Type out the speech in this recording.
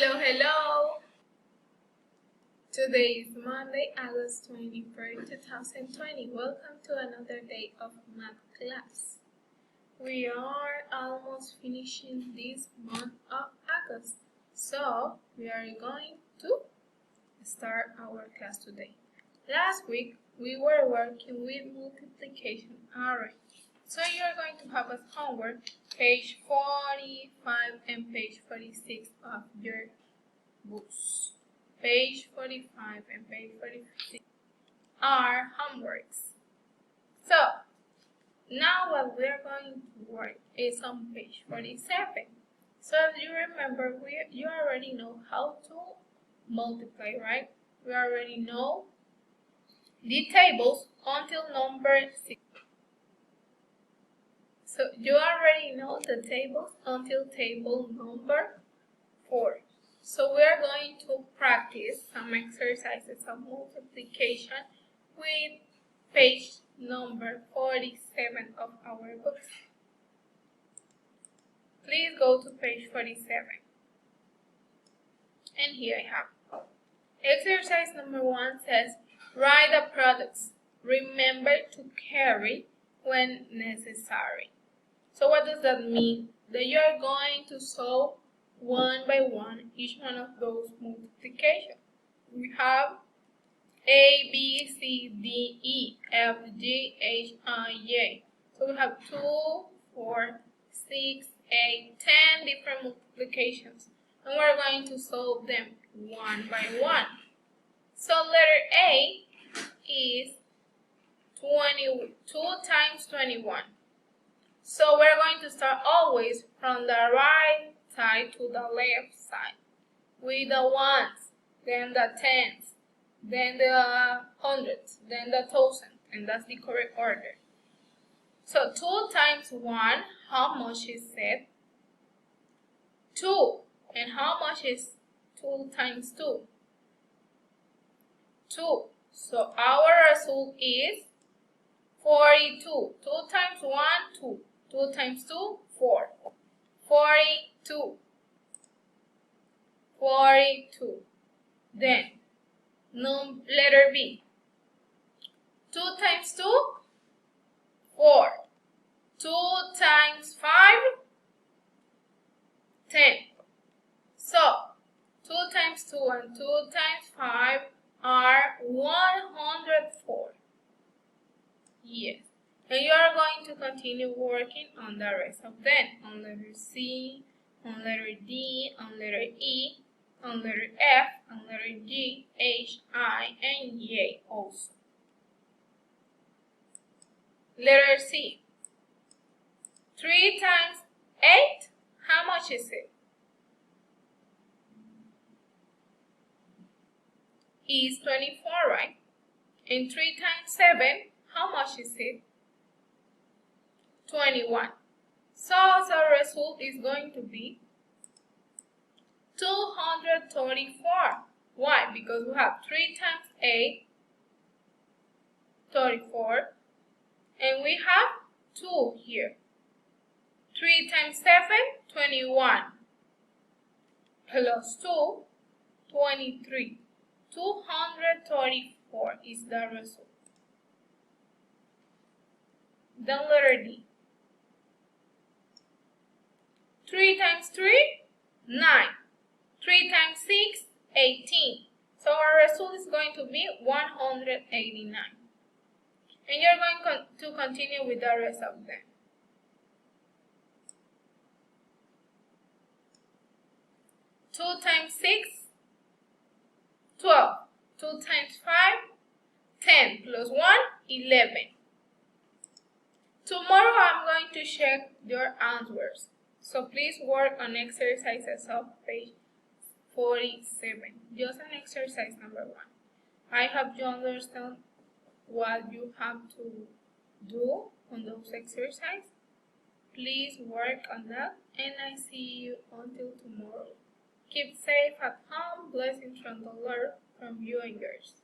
Hello. Today is Monday, August 23rd, 2020. Welcome to another day of math class. We are almost finishing this month of August, so we are going to start our class today. Last week, we were working with multiplication array. So you are going to have as homework page 45 and page 46 of your books. Page 45 and page 46 are homeworks. So now what we are going to work is on page 47. So if you remember, you already know how to multiply, right? We already know the tables until number 6. So you already know the tables until table number 4. So we are going to practice some exercises of multiplication with page number 47 of our books. Please go to page 47. And here I have. Exercise number 1 says, write the products. Remember to carry when necessary. So what does that mean? That you are going to solve one by one each one of those multiplications. We have A, B, C, D, E, F, G, H, I, J. So we have 2, 4, 6, 8, 10 different multiplications. And we're going to solve them one by one. So letter A is 22 times 21. So we're going to start always from the right side to the left side with the ones, then the tens, then the hundreds, then the thousands, and that's the correct order. So 2 times 1, how much is it? 2. And how much is 2 times 2? 2. So our result is 42. 2 times 1, 2. 2 times 2, 4. 42. 42. Then, letter B. 2 times 2, 4. 2 times 5, 10. So, 2 times 2 and 2 times 5 are 104. Yes. And you are going to continue working on the rest of them, on letter C, on letter D, on letter E, on letter F, on letter G, H, I, and J also. Letter C. 3 times 8, how much is it? Is 24, right? And 3 times 7, how much is it? 21. So the result is going to be 234. Why? Because we have 3 times 8, 34, and we have 2 here. 3 times 7, 21, plus 2, 23. 234 is the result. Then letter D. 3 times 3, 9. 3 times 6, 18. So our result is going to be 189. And you're going to continue with the rest of them. 2 times 6, 12. 2 times 5, 10. Plus 1, 11. Tomorrow I'm going to check your answers. So please work on exercises of page 47. Just an exercise number 1. I hope you understand what you have to do on those exercises. Please work on that, and I see you until tomorrow. Keep safe at home. Blessings from the Lord from you and yours.